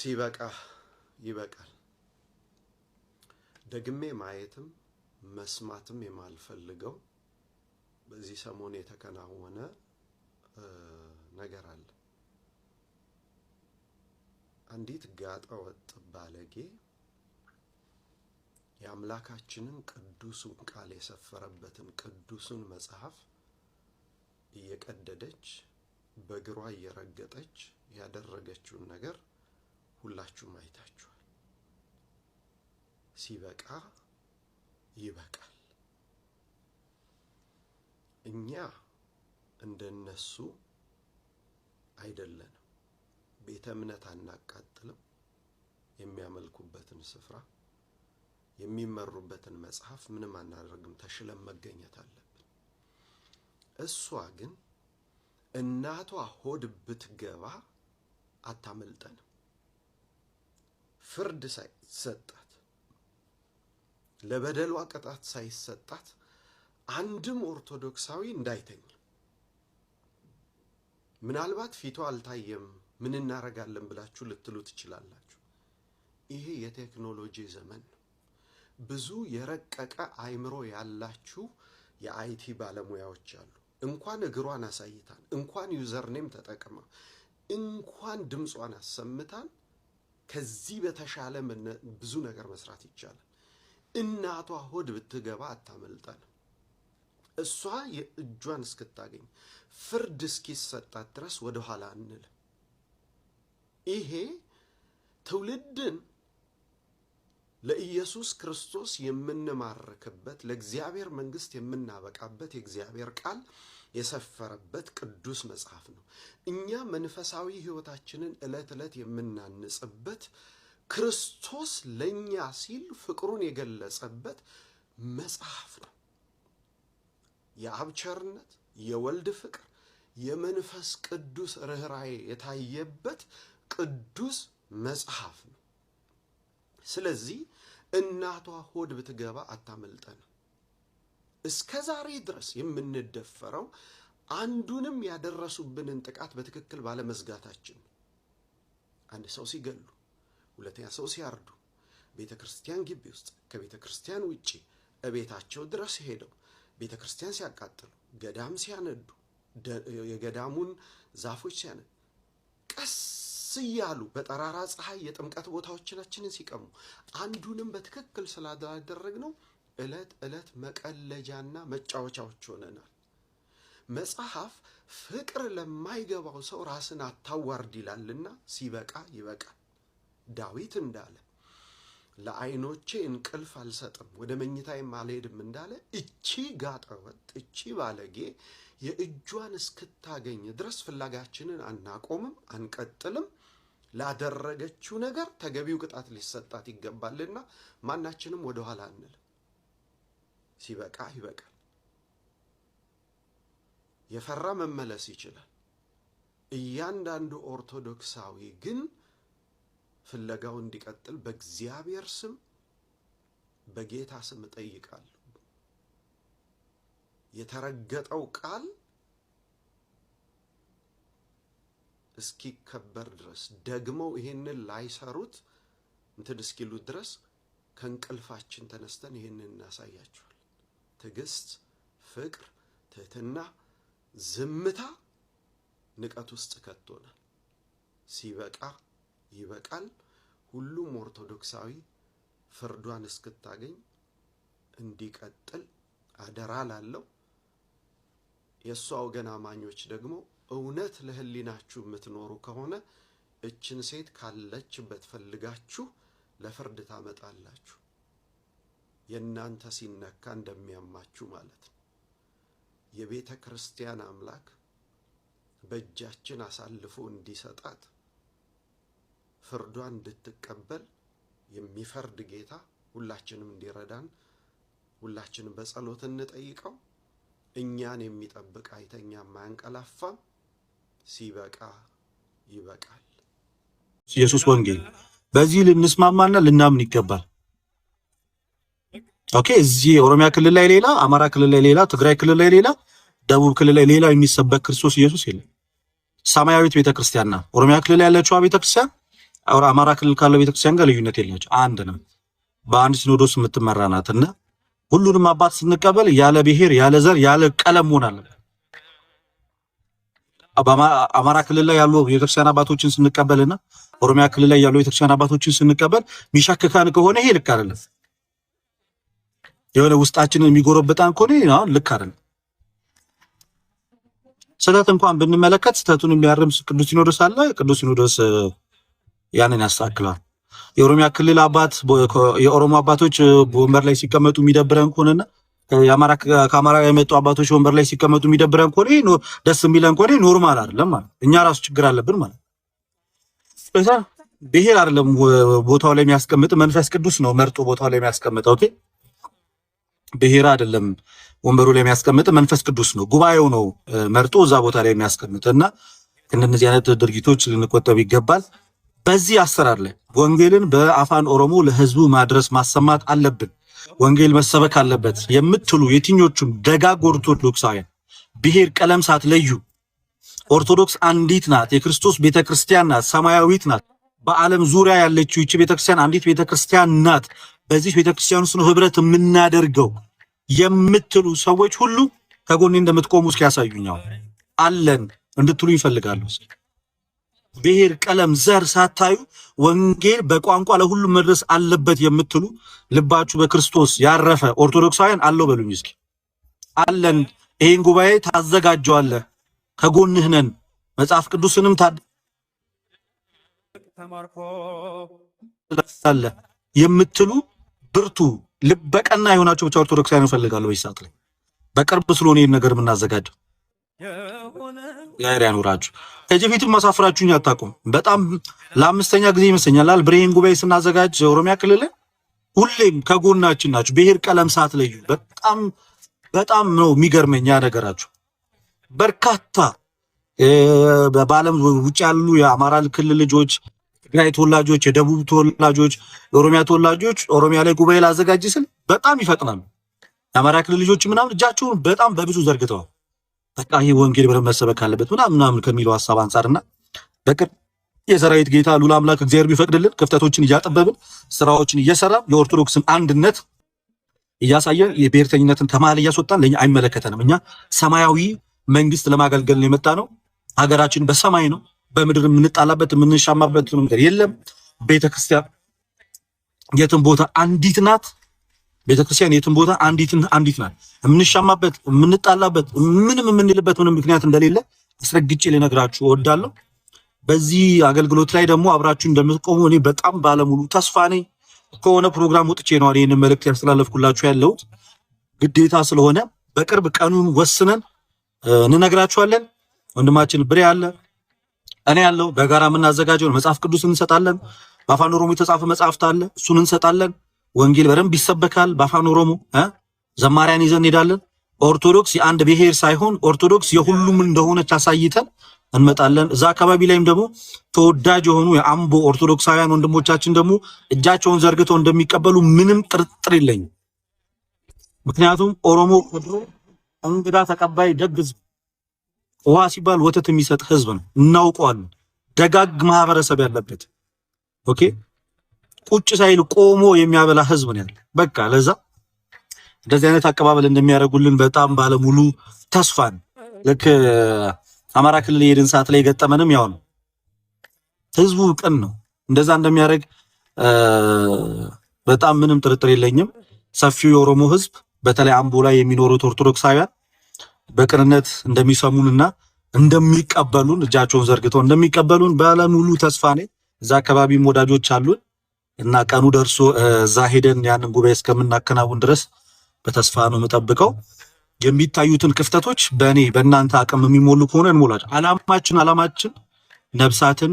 ሲበቃ ይበቃል። ደግሜ ማየትም መስማትም የማልፈልገው በዚህ ሰሞን የተከናወነ ነገር አለ። አንዲት ጋጠ ወጥ ባለጌ የአምላካችንን ቅዱሱን ቃል የሰፈረበትን ቅዱሱን መጽሐፍ እየቀደደች በግሯ እየረገጠች ያደረገችውን ነገር ሁላችሁም አይታችኋል። ሲበቃ ይበቃል። እኛ እንደነሱ አይደለንም። ቤተ እምነት አናቃጥልም። የሚያመልኩበትን ስፍራ የሚመሩበትን መጽሐፍ ምንም አናደርግም። ተሽለም መገኘት አለብን። እሷ ግን እናቷ ሆድ ብትገባ አታመልጠንም። ፍርድ ሳይሰጣት ለበደሏ ቅጣት ሳይሰጣት አንድም ኦርቶዶክሳዊ እንዳይተኛ። ምናልባት ፊቷ አልታየም ምን እናረጋለን ብላችሁ ልትሉ ትችላላችሁ። ይሄ የቴክኖሎጂ ዘመን ነው። ብዙ የረቀቀ አይምሮ ያላችሁ የአይቲ ባለሙያዎች አሉ። እንኳን እግሯን አሳይታን፣ እንኳን ዩዘርኔም ተጠቅማ፣ እንኳን ድምጿን አሰምታን ከዚህ በተሻለ ብዙ ነገር መስራት ይቻላል። እናቷ ሆድ ብትገባ አታመልጠንም። እሷ የእጇን እስክታገኝ ፍርድ እስኪሰጣት ድረስ ወደ ኋላ አንል። ይሄ ትውልድን ለኢየሱስ ክርስቶስ የምንማርከበት ለእግዚአብሔር መንግስት የምናበቃበት የእግዚአብሔር ቃል የሰፈረበት ቅዱስ መጽሐፍ ነው። እኛ መንፈሳዊ ህይወታችንን ዕለት ዕለት የምናንጽበት ክርስቶስ ለኛ ሲል ፍቅሩን የገለጸበት መጽሐፍ ነው። የአብ ቸርነት፣ የወልድ ፍቅር፣ የመንፈስ ቅዱስ ርህራሄ የታየበት ቅዱስ መጽሐፍ ነው። ስለዚህ እናቷ ሆድ ብትገባ አታመልጠንም። እስከዛሬ ድረስ የምንደፈረው አንዱንም ያደረሱብንን ጥቃት በትክክል ባለመዝጋታችን። አንድ ሰው ሲገሉ፣ ሁለተኛ ሰው ሲያርዱ፣ ቤተክርስቲያን ግቢ ውስጥ ከቤተክርስቲያን ውጪ እቤታቸው ድረስ ሄደው ቤተክርስቲያን ሲያቃጥሉ፣ ገዳም ሲያነዱ፣ የገዳሙን ዛፎች ሲያነዱ፣ ቀስ እያሉ በጠራራ ፀሐይ የጥምቀት ቦታዎቻችንን ሲቀሙ፣ አንዱንም በትክክል ስላደረግነው ዕለት ዕለት መቀለጃና መጫወቻዎች ሆነናል። መጽሐፍ ፍቅር ለማይገባው ሰው ራስን አታዋርድ ይላልና ሲበቃ ይበቃል። ዳዊት እንዳለ ለዓይኖቼ እንቅልፍ አልሰጥም ወደ መኝታዬም አልሄድም እንዳለ እቺ ጋጠ ወጥ እቺ ባለጌ የእጇን እስክታገኝ ድረስ ፍላጋችንን አናቆምም፣ አንቀጥልም። ላደረገችው ነገር ተገቢው ቅጣት ሊሰጣት ይገባልና ማናችንም ወደ ኋላ አንል። ሲበቃ ይበቃል። የፈራ መመለስ ይችላል። እያንዳንዱ ኦርቶዶክሳዊ ግን ፍለጋው እንዲቀጥል በእግዚአብሔር ስም በጌታ ስም እጠይቃለሁ። የተረገጠው ቃል እስኪከበር ድረስ ደግመው ይሄንን ላይሰሩት እስኪሉ ድረስ ከእንቅልፋችን ተነስተን ይሄንን እናሳያቸዋል። ትዕግስት፣ ፍቅር፣ ትህትና፣ ዝምታ ንቀት ውስጥ ከቶናል። ሲበቃ ይበቃል። ሁሉም ኦርቶዶክሳዊ ፍርዷን እስክታገኝ እንዲቀጥል አደራ ላለው። የሷ ወገን አማኞች ደግሞ እውነት ለህሊናችሁ የምትኖሩ ከሆነ እችን ሴት ካለችበት ፈልጋችሁ ለፍርድ ታመጣላችሁ። የእናንተ ሲነካ እንደሚያማችሁ ማለት ነው። የቤተ ክርስቲያን አምላክ በእጃችን አሳልፎ እንዲሰጣት ፍርዷን እንድትቀበል የሚፈርድ ጌታ ሁላችንም እንዲረዳን ሁላችንም በጸሎት እንጠይቀው። እኛን የሚጠብቅ አይተኛም አያንቀላፋም። ሲበቃ ይበቃል። ኢየሱስ ወንጌል በዚህ ልንስማማና ልናምን ይገባል። ኦኬ፣ እዚህ ኦሮሚያ ክልል ላይ ሌላ፣ አማራ ክልል ላይ ሌላ፣ ትግራይ ክልል ላይ ሌላ፣ ደቡብ ክልል ላይ ሌላ የሚሰበክ ክርስቶስ ኢየሱስ የለም። ሰማያዊት ቤተክርስቲያንና ኦሮሚያ ክልል ላይ ያለችው ቤተክርስቲያን አማራ ክልል ካለው ቤተክርስቲያን ጋር ልዩነት የላቸው፣ አንድ ነው። በአንድ ሲኖዶስ የምትመራ ናትና ሁሉንም አባት ስንቀበል ያለ ብሔር፣ ያለ ዘር፣ ያለ ቀለም መሆን አለበት። አማራ ክልል ላይ ያሉ ቤተክርስቲያን አባቶችን ስንቀበልና ኦሮሚያ ክልል ላይ ያሉ ቤተክርስቲያን አባቶችን ስንቀበል ሚሻከካን ከሆነ ይሄ ልክ አይደለም። የሆነ ውስጣችንን የሚጎረብጣን ከሆነ ነው ልክ አይደለም። ስህተት እንኳን ብንመለከት ስህተቱን የሚያርም ቅዱስ ሲኖዶስ አለ። ቅዱስ ሲኖዶስ ያንን ያስተካክላል። የኦሮሚያ ክልል አባት የኦሮሞ አባቶች ወንበር ላይ ሲቀመጡ የሚደብረን ከሆነና ከአማራ የመጡ አባቶች ወንበር ላይ ሲቀመጡ የሚደብረን ከሆነ ደስ የሚለን ከሆነ ኖርማል አይደለም ማለት እኛ ራሱ ችግር አለብን ማለት በዛ ብሔር አይደለም ቦታው ላይ የሚያስቀምጥ መንፈስ ቅዱስ ነው መርጦ ቦታው ላይ የሚያስቀምጠው። ኦኬ ብሔር አይደለም ወንበሩ ላይ የሚያስቀምጥ መንፈስ ቅዱስ ነው፣ ጉባኤው ነው መርጦ እዛ ቦታ ላይ የሚያስቀምጥና ከእነዚህ አይነት ድርጊቶች ልንቆጠብ ይገባል። በዚህ አሰራር ላይ ወንጌልን በአፋን ኦሮሞ ለህዝቡ ማድረስ ማሰማት አለብን። ወንጌል መሰበክ አለበት የምትሉ የትኞቹም ደጋግ ኦርቶዶክሳውያን ብሔር ቀለም ሳትለዩ ኦርቶዶክስ አንዲት ናት፣ የክርስቶስ ቤተክርስቲያን ናት፣ ሰማያዊት ናት፣ በዓለም ዙሪያ ያለችው ይቺ ቤተክርስቲያን አንዲት ቤተክርስቲያን ናት፣ በዚህ ቤተክርስቲያን ውስጥ ነው ህብረት የምናደርገው የምትሉ ሰዎች ሁሉ ከጎኔ እንደምትቆሙ እስኪያሳዩኛው አለን እንድትሉ ይፈልጋሉ። ብሔር ቀለም ዘር ሳታዩ ወንጌል በቋንቋ ለሁሉም መድረስ አለበት የምትሉ ልባችሁ በክርስቶስ ያረፈ ኦርቶዶክሳውያን አለው በሉኝ እስኪ። አለን። ይሄን ጉባኤ ታዘጋጀዋለህ፣ ከጎንህ ነን፣ መጽሐፍ ቅዱስንም ታለ የምትሉ ብርቱ ልበቀና የሆናችሁ ብቻ ኦርቶዶክሳውያን እፈልጋለሁ። በይሳት ላይ በቅርብ ስለሆነ ይሄን ነገር የምናዘጋጀው ያይራ ያኑራችሁ። ከዚህ በፊትም ማሳፍራችሁኝ አታውቁም። በጣም ለአምስተኛ ጊዜ ይመስለኛል ብሬን ጉባኤ ስናዘጋጅ ኦሮሚያ ክልል ሁሌም ከጎናችን ናችሁ፣ ብሔር ቀለም ሳትለዩ። በጣም ነው የሚገርመኝ ያ ነገራችሁ። በርካታ በዓለም ውጭ ያሉ የአማራ ክልል ልጆች፣ ትግራይ ተወላጆች፣ የደቡብ ተወላጆች፣ የኦሮሚያ ተወላጆች ኦሮሚያ ላይ ጉባኤ ላዘጋጅ ስል በጣም ይፈጥናሉ። የአማራ ክልል ልጆች ምናምን እጃቸውን በጣም በብዙ ዘርግተዋል። በቃ ይሄ ወንጌል በደንብ መሰበክ አለበት ምናምን ከሚለው ሐሳብ አንፃርና በቅርብ የሰራዊት ጌታ ሉላ አምላክ እግዚአብሔር ቢፈቅድልን ክፍተቶችን እያጠበብን ስራዎችን እየሰራን የኦርቶዶክስን አንድነት እያሳየን የብሔርተኝነትን ከመሃል እያስወጣን ለኛ አይመለከተንም። እኛ ሰማያዊ መንግስት ለማገልገል ነው የመጣ ነው። ሀገራችን በሰማይ ነው። በምድር የምንጣላበት የምንሻማበት ነገር የለም። ቤተክርስቲያን የትም ቦታ አንዲት ናት። ቤተክርስቲያን የትም ቦታ አንዲት ናት። የምንሻማበት የምንጣላበት ምንም የምንልበት ምንም ምክንያት እንደሌለ አስረግጬ ልነግራችሁ እወዳለሁ። በዚህ አገልግሎት ላይ ደግሞ አብራችሁ እንደምትቆሙ እኔ በጣም ባለሙሉ ተስፋ ነኝ። ከሆነ ፕሮግራም ወጥቼ ነው ይሄንን መልእክት ያስተላለፍኩላችሁ ያለሁት ግዴታ ስለሆነ በቅርብ ቀኑን ወስነን እንነግራችኋለን። ወንድማችን ብሬ አለ፣ እኔ ያለው በጋራ የምናዘጋጀው መጽሐፍ ቅዱስ እንሰጣለን። በአፋን ኦሮሞ የተጻፈ መጽሐፍት አለ፣ እሱን እንሰጣለን። ወንጌል በደንብ ይሰበካል በአፋን ኦሮሞ። ዘማሪያን ይዘን እንሄዳለን። ኦርቶዶክስ የአንድ ብሔር ሳይሆን ኦርቶዶክስ የሁሉም እንደሆነች አሳይተን እንመጣለን። እዛ አካባቢ ላይም ደግሞ ተወዳጅ የሆኑ የአምቦ ኦርቶዶክሳውያን ወንድሞቻችን ደግሞ እጃቸውን ዘርግተው እንደሚቀበሉ ምንም ጥርጥር የለኝም። ምክንያቱም ኦሮሞ ድሮ እንግዳ ተቀባይ ደግ ህዝብ፣ ውሃ ሲባል ወተት የሚሰጥ ህዝብ ነው። እናውቀዋለን። ደጋግ ማህበረሰብ ያለበት ኦኬ፣ ቁጭ ሳይል ቆሞ የሚያበላ ህዝብ ነው ያለ። በቃ ለዛ እንደዚህ አይነት አቀባበል እንደሚያደርጉልን በጣም ባለሙሉ ተስፋ ነው። ልክ አማራ ክልል የሄድን ሰዓት ላይ የገጠመንም ያው ነው። ህዝቡ ቅን ነው። እንደዛ እንደሚያደርግ በጣም ምንም ጥርጥር የለኝም። ሰፊው የኦሮሞ ህዝብ በተለይ አምቦ ላይ የሚኖሩት ኦርቶዶክሳውያን በቅንነት እንደሚሰሙንና እንደሚቀበሉን እጃቸውን ዘርግተው እንደሚቀበሉን ባለሙሉ ተስፋ ነኝ። እዛ አካባቢም ወዳጆች አሉን እና ቀኑ ደርሶ እዛ ሄደን ያንን ጉባኤ እስከምናከናውን ድረስ በተስፋ ነው የምጠብቀው። የሚታዩትን ክፍተቶች በእኔ በእናንተ አቅም የሚሞሉ ከሆነ እንሞላለን። አላማችን ነብሳትን